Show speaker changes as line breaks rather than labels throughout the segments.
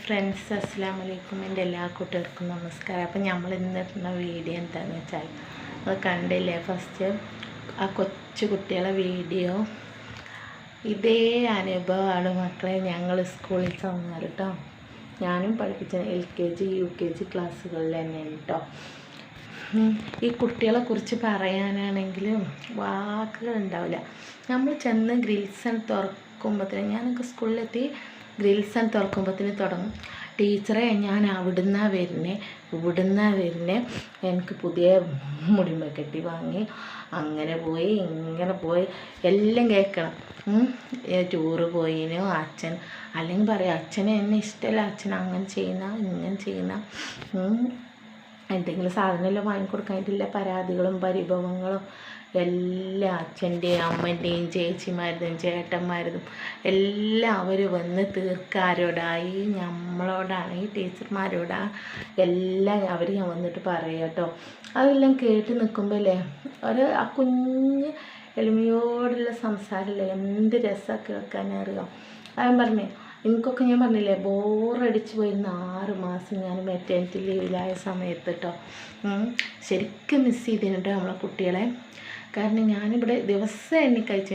Friends, അസ്സലാമു അലൈക്കും. എൻ്റെ എല്ലാ കൂട്ടുകാർക്കും നമസ്കാരം. അപ്പം നമ്മൾ ഇന്നിട്ടുള്ള വീഡിയോ എന്താണെന്ന് വെച്ചാൽ, അത് കണ്ടില്ലേ ഫസ്റ്റ് ആ കൊച്ചു കുട്ടികളെ വീഡിയോ. ഇതേ അനുഭവമാണ് മക്കളെ ഞങ്ങൾ സ്കൂളിൽ തന്നത് കേട്ടോ. ഞാനും പഠിപ്പിച്ച LKG UKG ക്ലാസ്സുകളിൽ തന്നെ കേട്ടോ. ഈ കുട്ടികളെക്കുറിച്ച് പറയാനാണെങ്കിലും വാക്കുകൾ ഉണ്ടാവില്ല. നമ്മൾ ചെന്ന് ഗ്രിൽസ് തുറക്കുമ്പോഴത്തേന്, ഞാനൊക്കെ സ്കൂളിലെത്തി ഗ്രിൽസ് തുറക്കുമ്പോഴത്തേന് തുടങ്ങും, ടീച്ചറെ ഞാൻ അവിടുന്നാ വരുന്നേ എനിക്ക് പുതിയ മുടിമ കെട്ടി വാങ്ങി, അങ്ങനെ പോയി ഇങ്ങനെ പോയി എല്ലാം കേൾക്കണം. ടൂറ് പോയിനോ അച്ഛൻ, അല്ലെങ്കിൽ പറയാം അച്ഛനെ എന്നെ ഇഷ്ടമല്ല, അച്ഛൻ അങ്ങനെ ചെയ്യുന്ന ഇങ്ങനെ ചെയ്യുന്ന, എന്തെങ്കിലും സാധനമെല്ലാം വാങ്ങിക്കൊടുക്കാനായിട്ടില്ല പരാതികളും പരിഭവങ്ങളും എല്ലാം അച്ഛൻ്റെയും അമ്മൻ്റെയും ചേച്ചിമാരുടെയും ചേട്ടന്മാരുടെയും എല്ലാം അവർ വന്ന് തീർക്കാരോടായി, നമ്മളോടാണ്, ഈ ടീച്ചർമാരോടാണ് എല്ലാം അവർ ഞാൻ വന്നിട്ട് പറയാം കേട്ടോ. അതെല്ലാം കേട്ട് നിൽക്കുമ്പോൾ അല്ലേ ആ കുഞ്ഞ് എളിമയോടുള്ള സംസാരമല്ലേ എന്ത് രസമാണ് കേൾക്കാനറിയാം. ഞാൻ പറഞ്ഞേ, എനിക്കൊക്കെ ഞാൻ പറഞ്ഞില്ലേ ബോറടിച്ച് പോയിരുന്ന 6 മാസം ഞാൻ മെറ്റേണിറ്റി ലീവിലായ സമയത്ത് കേട്ടോ. ശരിക്കും മിസ് ചെയ്തിട്ടുണ്ട് നമ്മളെ കുട്ടികളെ. കാരണം ഞാനിവിടെ ദിവസം എണ്ണിക്കഴിച്ചു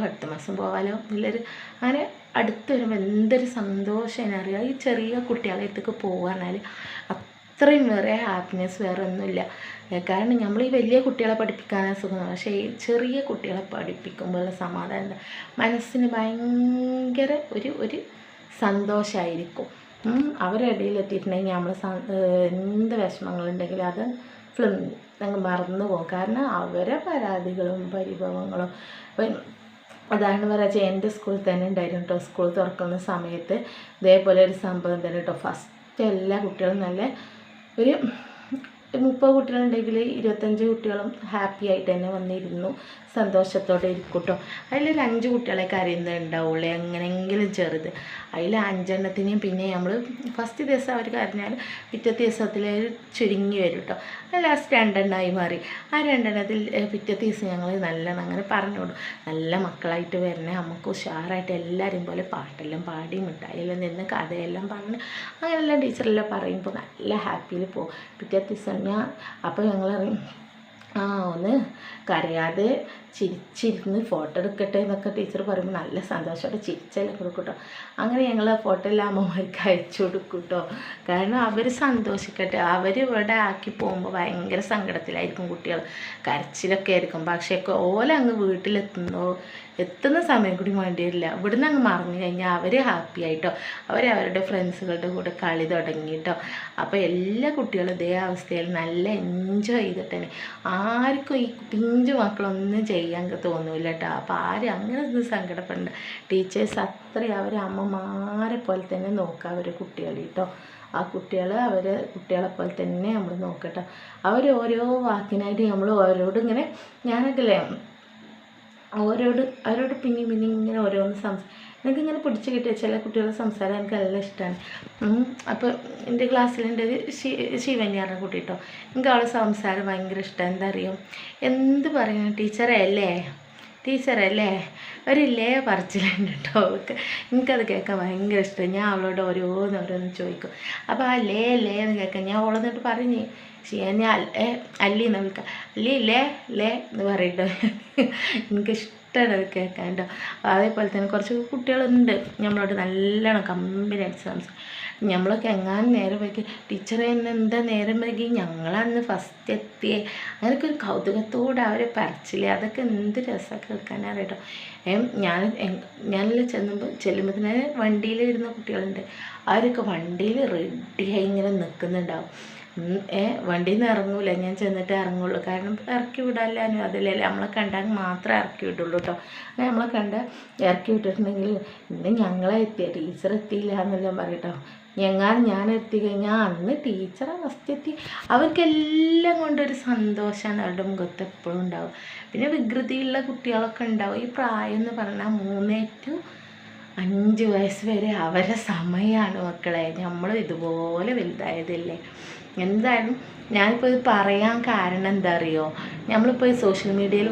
അടുത്ത മാസം പോകാമല്ലോ എന്നുള്ളൊരു, അങ്ങനെ അടുത്ത് വരുമ്പോൾ എന്തൊരു സന്തോഷം എന്നറിയാം. ഈ ചെറിയ കുട്ടികളെ അടുത്തേക്ക് പോകാന്നാൽ അത്രയും വേറെ ഹാപ്പിനെസ് വേറെ ഒന്നുമില്ല. കാരണം നമ്മൾ ഈ വലിയ കുട്ടികളെ പഠിപ്പിക്കാനാണ് സുഖം, പക്ഷേ ഈ ചെറിയ കുട്ടികളെ പഠിപ്പിക്കുമ്പോഴുള്ള സമാധാനം മനസ്സിന് ഭയങ്കര ഒരു സന്തോഷമായിരിക്കും. അവരുടെ ഇടയിലെത്തിയിട്ടുണ്ടെങ്കിൽ നമ്മൾ എന്ത് വിഷമങ്ങളുണ്ടെങ്കിലും അത് ഞങ്ങൾ മറന്നു പോകും. കാരണം അവരെ പരാതികളും പരിഭവങ്ങളും. അതാണ് പറയുക, എൻ്റെ സ്കൂളിൽ തന്നെ ഉണ്ടായിരുന്നു കേട്ടോ. സ്കൂൾ തുറക്കുന്ന സമയത്ത് ഇതേപോലെ ഒരു സംഭവം തന്നെ കേട്ടോ. ഫസ്റ്റ് എല്ലാ കുട്ടികളും നല്ല ഒരു 30 കുട്ടികളുണ്ടെങ്കിൽ 25 കുട്ടികളും ഹാപ്പി ആയിട്ട് തന്നെ വന്നിരുന്നു, സന്തോഷത്തോടെ ഇരിക്കും കേട്ടോ. അതിലൊരു 5 കുട്ടികളെ കരയുന്നുണ്ടാവുള്ളൂ, എങ്ങനെയെങ്കിലും ചെറുത്. അതിൽ 5 എണ്ണത്തിനെയും പിന്നെ നമ്മൾ ഫസ്റ്റ് ദിവസം അവർ കരഞ്ഞാൽ പിറ്റേ ദിവസത്തിൽ ചുരുങ്ങി വരും കേട്ടോ. ലാസ്റ്റ് 2 എണ്ണമായി മാറി. ആ 2 എണ്ണത്തിൽ പിറ്റേ ദിവസം ഞങ്ങൾ നല്ലോണം അങ്ങനെ പറഞ്ഞോളൂ, നല്ല മക്കളായിട്ട് വരണേ, നമുക്ക് ഉഷാറായിട്ട് എല്ലാവരെയും പോലെ പാട്ടെല്ലാം പാടി മിഠായിയെല്ലാം നിന്ന് കഥയെല്ലാം പറഞ്ഞ് അങ്ങനെല്ലാം ടീച്ചറെല്ലാം പറയുമ്പോൾ നല്ല ഹാപ്പിയിൽ പോകും. പിറ്റേ ദിവസം അപ്പോൾ ഞങ്ങളറിയും, ഒന്ന് കരയാതെ ചിരിച്ചിരുന്ന് ഫോട്ടോ എടുക്കട്ടെ എന്നൊക്കെ ടീച്ചർ പറയുമ്പോൾ നല്ല സന്തോഷമായിട്ട് ചിരിച്ചെല്ലാം കൊടുക്കും കേട്ടോ. അങ്ങനെ ഞങ്ങൾ ഫോട്ടോ എല്ലാം അമ്മമാർക്ക് അയച്ചു കൊടുക്കും കേട്ടോ. കാരണം അവർ സന്തോഷിക്കട്ടെ. അവർ ഇവിടെ ആക്കി പോകുമ്പോൾ ഭയങ്കര സങ്കടത്തിലായിരിക്കും കുട്ടികൾ, കരച്ചിലൊക്കെ ആയിരിക്കും. പക്ഷേ അങ്ങ് എത്തുന്ന സമയം കൂടി വേണ്ടിയില്ല, ഇവിടുന്ന് അങ്ങ് മറന്നു കഴിഞ്ഞാൽ അവർ ഹാപ്പി ആയിട്ടോ, അവരവരുടെ ഫ്രണ്ട്സുകളുടെ കൂടെ കളി തുടങ്ങിയിട്ടോ. അപ്പോൾ എല്ലാ കുട്ടികളും ഇതേ അവസ്ഥയിൽ നല്ല എൻജോയ് ചെയ്തിട്ടാണ്. ആർക്കും ഈ പിഞ്ചു മക്കളൊന്നും ചെയ്യാൻ തോന്നില്ല കേട്ടോ. അപ്പോൾ ആരും അങ്ങനെ ഒന്നും സങ്കടപ്പെടേണ്ട. ടീച്ചേഴ്സ് അത്രയും അവരെ അമ്മമാരെ പോലെ തന്നെ നോക്കുക അവരെ കുട്ടികളെ കേട്ടോ. ആ കുട്ടികളെ പോലെ തന്നെ നമ്മൾ നോക്കട്ടോ. ഓരോ വാക്കിനായിട്ട് നമ്മൾ ഓരോട് ഇങ്ങനെ, ഞാനൊക്കെ അവരോട് പിന്നെ ഇങ്ങനെ ഓരോന്ന് എനിക്കിങ്ങനെ പിടിച്ച് കിട്ടിയ ചില കുട്ടികളുടെ സംസാരം എനിക്ക് നല്ല ഇഷ്ടമാണ്. അപ്പോൾ എൻ്റെ ക്ലാസ്സിലെൻ്റെ ഒരു ശിവന്യാറിനെ കുട്ടി കേട്ടോ. എനിക്ക് അവളെ സംസാരം ഭയങ്കര ഇഷ്ടമാണ്. എന്താ അറിയും, എന്ത് പറയണം, ടീച്ചറല്ലേ ഒരില്ലേ പറച്ചിലുണ്ട് കേട്ടോ. എനിക്കത് കേൾക്കാൻ ഭയങ്കര ഇഷ്ടമാണ്. ഞാൻ അവളോട് ഓരോന്ന് ചോദിക്കും. അപ്പോൾ ആ ലേ എന്ന് കേൾക്കാൻ ഞാൻ അവളെന്നിട്ട് പറഞ്ഞ് ഞാൻ അല്ലിന്ന് വിളിക്കാം, ലേ എന്ന് പറയട്ടോ. എനിക്കിഷ്ടമാണ് അത് കേൾക്കാൻ കേട്ടോ. അതേപോലെ തന്നെ കുറച്ച് കുട്ടികളുണ്ട് നമ്മളോട് നല്ലോണം കമ്പനി അടിച്ച് സംസാരിക്കും. നമ്മളൊക്കെ എങ്ങാനും നേരം വൈകി, ടീച്ചറെ എന്താ നേരം വൈകി, ഞങ്ങളന്ന് ഫസ്റ്റ് എത്തിയേ, അങ്ങനെയൊക്കെ ഒരു കൗതുകത്തോടെ അവരെ പറച്ചില്ലേ, അതൊക്കെ എന്ത് രസമൊക്കെ കേൾക്കാനാണ് കേട്ടോ. ഞാനെല്ലാം ചെല്ലുമ്പോൾ തന്നെ വണ്ടിയിൽ വരുന്ന കുട്ടികളുണ്ട്. അവരൊക്കെ വണ്ടിയിൽ റെഡിയായി ഇങ്ങനെ നിൽക്കുന്നുണ്ടാവും. വണ്ടിയിൽ നിന്ന് ഇറങ്ങൂല, ഞാൻ ചെന്നിട്ട് ഇറങ്ങുള്ളൂ. കാരണം ഇറക്കി വിടാനും അതിലല്ലേ നമ്മളെ കണ്ടാൽ മാത്രമേ ഇറക്കി വിടുള്ളൂ കേട്ടോ. അങ്ങനെ നമ്മളെ ഇറക്കി വിട്ടിട്ടുണ്ടെങ്കിൽ ഇന്ന് ഞങ്ങളെ ടീച്ചർ എത്തിയില്ല എന്നെല്ലാം പറയട്ടോ. ഞാൻ എത്തി കഴിഞ്ഞാൽ അന്ന് ടീച്ചറെ ഫസ്റ്റ് എത്തി. അവർക്കെല്ലാം കൊണ്ടൊരു സന്തോഷമാണ് അവരുടെ മുഖത്ത് എപ്പോഴും ഉണ്ടാവും. പിന്നെ വികൃതിയുള്ള കുട്ടികളൊക്കെ ഉണ്ടാവും. ഈ പ്രായം എന്ന് പറഞ്ഞാൽ 3 to 5 വയസ്സ് വരെ അവരെ സമയമാണ് മക്കളെ. നമ്മൾ ഇതുപോലെ വലുതായതല്ലേ. എന്തായാലും ഞാനിപ്പോൾ ഇത് പറയാൻ കാരണം എന്താ അറിയോ, നമ്മളിപ്പോൾ ഈ സോഷ്യൽ മീഡിയയിൽ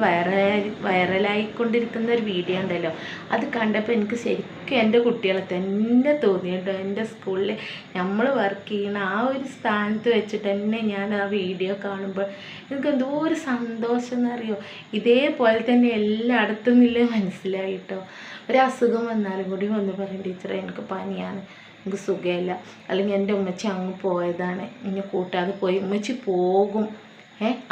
വൈറലായിക്കൊണ്ടിരിക്കുന്ന ഒരു വീഡിയോ ഉണ്ടല്ലോ, അത് കണ്ടപ്പോൾ എനിക്ക് ശരിക്കും എൻ്റെ കുട്ടികളെ തന്നെ തോന്നിയിട്ടോ. എൻ്റെ സ്കൂളിൽ നമ്മൾ വർക്ക് ചെയ്യുന്ന ആ ഒരു സ്ഥാനത്ത് വെച്ചിട്ട് തന്നെ ഞാൻ ആ വീഡിയോ കാണുമ്പോൾ എനിക്ക് എന്തോ ഒരു സന്തോഷം എന്നറിയോ. ഇതേപോലെ തന്നെ എല്ലായിടത്തും നിന്നില്ലേ മനസ്സിലായിട്ടോ. ഒരു അസുഖം വന്നാലും കൂടി വന്ന് പറയും, ടീച്ചറെ എനിക്ക് പനിയാണ്, എനിക്ക് സുഖമില്ല, അല്ലെങ്കിൽ എൻ്റെ ഉമ്മച്ചി അങ്ങ് പോയതാണ്, ഇന്നെ കൂട്ടാതെ പോയി, ഉമ്മച്ചി പോകും.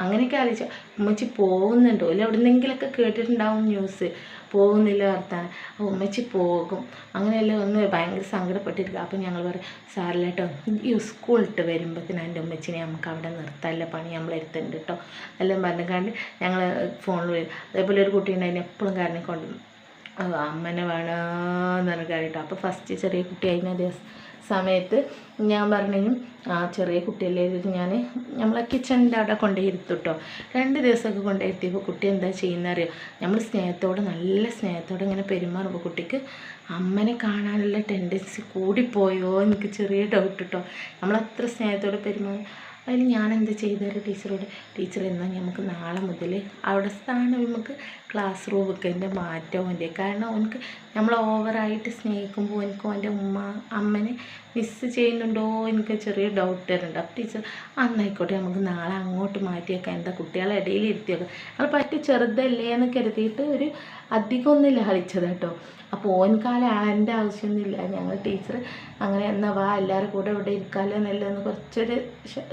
അങ്ങനെയൊക്കെ ആലോചിച്ച ഉമ്മച്ചി പോകുന്നുണ്ടോ, അല്ല എവിടെന്നെങ്കിലൊക്കെ കേട്ടിട്ടുണ്ടാവും ന്യൂസ്, പോകുന്നില്ല വർത്താനം, അപ്പോൾ ഉമ്മച്ചി പോകും. അങ്ങനെയല്ല ഒന്ന് ഭയങ്കര സങ്കടപ്പെട്ടിരിക്കുക. അപ്പോൾ ഞങ്ങൾ പറയും, സാറില്ല കേട്ടോ, ഈ സ്കൂളിട്ട് വരുമ്പോഴത്തേന് എൻ്റെ ഉമ്മച്ചിനെ നമുക്ക് അവിടെ നിർത്താനുള്ള പണി നമ്മളെടുത്തുണ്ട് കേട്ടോ എല്ലാം പറഞ്ഞുകൊണ്ട് ഞങ്ങൾ ഫോണിൽ വരും. അതേപോലെ ഒരു കുട്ടി ഉണ്ടായിരുന്നു, എപ്പോഴും കാരണം കൊണ്ട് അമ്മനെ വേണമെന്ന് പറഞ്ഞ കാര്യട്ടോ. അപ്പോൾ ഫസ്റ്റ് ചെറിയ കുട്ടിയായിരുന്ന സമയത്ത് ഞാൻ പറഞ്ഞു, ആ ചെറിയ കുട്ടിയല്ലേ ഇത്, ഞാൻ നമ്മളെ കിച്ചണിൻ്റെ അവിടെ കൊണ്ടുപോയിരുത്തു കേട്ടോ. 2 ദിവസമൊക്കെ കൊണ്ടുപോയിരുത്തിയപ്പോൾ കുട്ടി എന്താ ചെയ്യുന്നറിയോ, നമ്മൾ സ്നേഹത്തോടെ നല്ല സ്നേഹത്തോടെ ഇങ്ങനെ പെരുമാറുമ്പോൾ കുട്ടിക്ക് അമ്മനെ കാണാനുള്ള ടെൻഡൻസി കൂടിപ്പോയോ എനിക്ക് ചെറിയ ഡൗട്ട് കേട്ടോ. നമ്മളത്ര സ്നേഹത്തോടെ പെരുമാറും. അതിൽ ഞാനെന്ത് ചെയ്തേരും ടീച്ചറോട്, ടീച്ചർ എന്നാൽ നമുക്ക് നാളെ മുതൽ അവിടെ സ്ഥാനം നമുക്ക് ക്ലാസ് റൂമൊക്കെ എൻ്റെ മാറ്റം വേണ്ടി, കാരണം അവനക്ക് നമ്മൾ ഓവറായിട്ട് സ്നേഹിക്കുമ്പോൾ എനിക്ക് അവൻ്റെ അമ്മനെ മിസ്സ് ചെയ്യുന്നുണ്ടോ എനിക്ക് ചെറിയ ഡൗട്ട് വരുന്നുണ്ട്. അപ്പോൾ ടീച്ചർ അന്നായിക്കോട്ടെ നമുക്ക് നാളെ അങ്ങോട്ട് മാറ്റിയേക്കാം, എന്താ കുട്ടികളെ ഇടയിൽ ഇരുത്തിയൊക്കെ, നമ്മൾ പറ്റി ചെറുതല്ലേ എന്ന് കരുതിയിട്ട് ഒരു അധികമൊന്നും ലാളിച്ചത് കേട്ടോ. അപ്പോൾ ഓൻകാലാളേണ്ട ആവശ്യമൊന്നുമില്ല. ഞങ്ങൾ ടീച്ചർ അങ്ങനെ എന്നാൽ വാ എല്ലാവരും കൂടെ ഇവിടെ ഇരിക്കാമല്ലോ എന്നല്ലെന്ന് കുറച്ചൊരു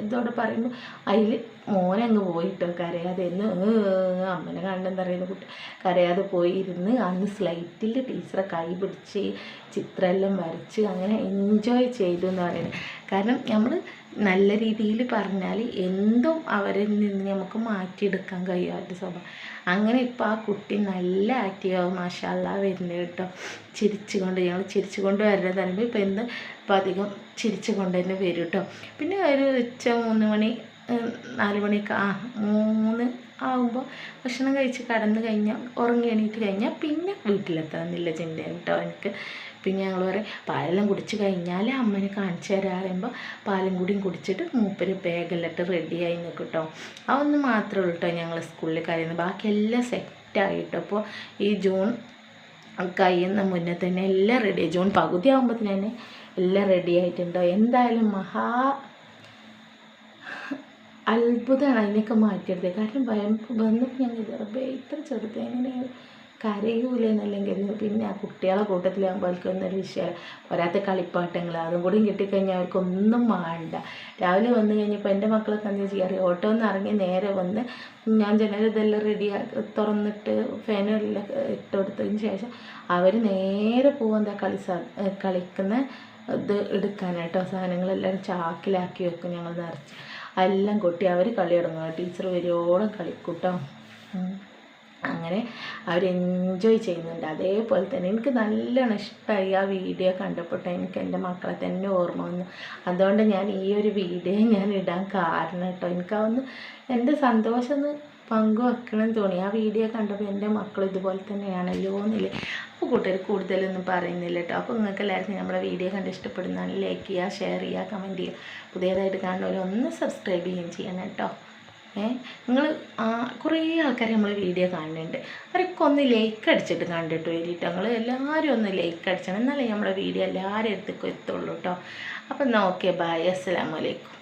ഇതോടെ പറയുമ്പോൾ അതിൽ മോനങ്ങ് പോയിട്ടോ, കരയാതെ എന്ന് അമ്മനെ കണ്ടെന്ന് പറയുന്ന കുട്ടി കരയാതെ പോയി ഇരുന്ന് അന്ന് സ്ലൈറ്റിൽ ടീച്ചറെ കൈ പിടിച്ച് ചിത്രമെല്ലാം വരച്ച് അങ്ങനെ എൻജോയ് ചെയ്തു എന്ന് പറയുന്നത്. കാരണം നമ്മൾ നല്ല രീതിയിൽ പറഞ്ഞാൽ എന്തും അവരിൽ നിന്ന് നമുക്ക് മാറ്റിയെടുക്കാൻ കഴിയാത്ത സ്വഭാവം. അങ്ങനെ ഇപ്പോൾ ആ കുട്ടി നല്ല ആക്റ്റീവാകും, മാഷാല്ലാ വരുന്നത് കേട്ടോ. ഞങ്ങൾ ചിരിച്ചുകൊണ്ട് വരുന്നത് പറയുമ്പോൾ ഇപ്പോൾ അധികം ചിരിച്ചുകൊണ്ട് തന്നെ വരും കേട്ടോ. പിന്നെ ഒരു ഉച്ച 3 മണി 4 മണിയൊക്കെ 3 ആകുമ്പോൾ ഭക്ഷണം കഴിച്ച് കടന്നു കഴിഞ്ഞാൽ ഉറങ്ങി എണീറ്റ് കഴിഞ്ഞാൽ പിന്നെ വീട്ടിലെത്തണം എന്നില്ല ചിന്തയാണ് കേട്ടോ എനിക്ക്. പിന്നെ ഞങ്ങൾ പറയും പാലെല്ലാം കുടിച്ച് കഴിഞ്ഞാൽ അമ്മനെ കാണിച്ചു തരാൻ പറയുമ്പോൾ പാലും കൂടിയും കുടിച്ചിട്ട് മൂപ്പര് ബാഗെല്ലാം റെഡിയായി നിൽക്കും കേട്ടോ. അതൊന്നും മാത്രമേ ഉള്ളൂ കേട്ടോ ഞങ്ങൾ സ്കൂളിൽ കഴിയുന്നത്, ബാക്കിയെല്ലാം സെറ്റായിട്ടോ. അപ്പോൾ ഈ ജൂൺ കഴിയുന്ന മുന്നേ തന്നെ എല്ലാം റെഡിയായി, ജൂൺ പകുതി ആകുമ്പോഴത്തേന് തന്നെ എല്ലാം റെഡി ആയിട്ടുണ്ടോ. എന്തായാലും അത്ഭുതമാണ് അതിനൊക്കെ മാറ്റിയെടുത്തത്. കാരണം വന്നപ്പോൾ ഞങ്ങൾ ഇത്ര ചെറുത് എങ്ങനെ കരയൂലെന്നല്ലെങ്കിൽ പിന്നെ ആ കുട്ടികളെ കൂട്ടത്തിലാകുമ്പോൾ അവർക്കൊന്നൊരു വിഷയമല്ല. പോരാത്ത കളിപ്പാട്ടങ്ങൾ അതും കൂടിയും കിട്ടിക്കഴിഞ്ഞാൽ അവർക്കൊന്നും വേണ്ട. രാവിലെ വന്നു കഴിഞ്ഞപ്പോൾ എൻ്റെ മക്കളൊക്കെ എന്താ ചെയ്യാറ്, ഓട്ടോ ഒന്ന് ഇറങ്ങി നേരെ വന്ന് ഞാൻ ഇതെല്ലാം റെഡിയാക്കി തുറന്നിട്ട് ഫാനെല്ലാം ഇട്ട് കൊടുത്തതിന് ശേഷം അവർ നേരെ പോകും എന്താ കളിക്കുന്ന ഇത് എടുക്കാനായിട്ടോ. സാധനങ്ങളെല്ലാം ചാക്കിലാക്കി വെക്കും ഞങ്ങൾ നിറച്ച്, എല്ലാം കൊട്ടി അവർ കളി തുടങ്ങുക, ടീച്ചർ വരുവോളം കളിക്കൂട്ടോ. അങ്ങനെ അവർ എൻജോയ് ചെയ്യുന്നുണ്ട്. അതേപോലെ തന്നെ എനിക്ക് നല്ലോണം ഇഷ്ടമായി ആ വീഡിയോ കണ്ടപ്പോൾ. എനിക്ക് എൻ്റെ മക്കളെ തന്നെ ഓർമ്മ വന്നു. അതുകൊണ്ട് ഞാൻ ഈ ഒരു വീഡിയോ ഞാൻ ഇടാൻ കാരണം കേട്ടോ. എനിക്കതൊന്ന് എൻ്റെ സന്തോഷം ഒന്ന് പങ്കുവെക്കണം തോന്നി. ആ വീഡിയോ കണ്ടപ്പോൾ എൻ്റെ മക്കൾ ഇതുപോലെ തന്നെയാണല്ലോ എന്നില്ലേ. അപ്പോൾ കൂട്ടുകാർ കൂടുതലൊന്നും പറയുന്നില്ല കേട്ടോ. അപ്പോൾ നിങ്ങൾക്ക് എല്ലാവർക്കും നമ്മുടെ വീഡിയോ കണ്ട് ഇഷ്ടപ്പെടുന്നതാണ് ലൈക്ക് ചെയ്യുക, ഷെയർ ചെയ്യുക, കമൻറ്റ് ചെയ്യുക. പുതിയതായിട്ട് കാണുന്നവർ ഒന്ന് സബ്സ്ക്രൈബ് ചെയ്യുകയും ചെയ്യണം കേട്ടോ. നിങ്ങൾ കുറേ ആൾക്കാർ നമ്മൾ വീഡിയോ കാണുന്നുണ്ട്, അവരൊക്കെ ഒന്ന് ലൈക്ക് അടിച്ചിട്ട് കണ്ടിട്ട് വേണ്ടിയിട്ട് നിങ്ങൾ എല്ലാവരും ഒന്ന് ലൈക്ക് അടിച്ചണം, എന്നാലേ നമ്മുടെ വീഡിയോ എല്ലാവരും അടുത്തേക്ക് എത്തുള്ളൂ കേട്ടോ. അപ്പം എന്നാൽ ഓക്കെ, ബൈ, അസ്സലാമു അലൈക്കും.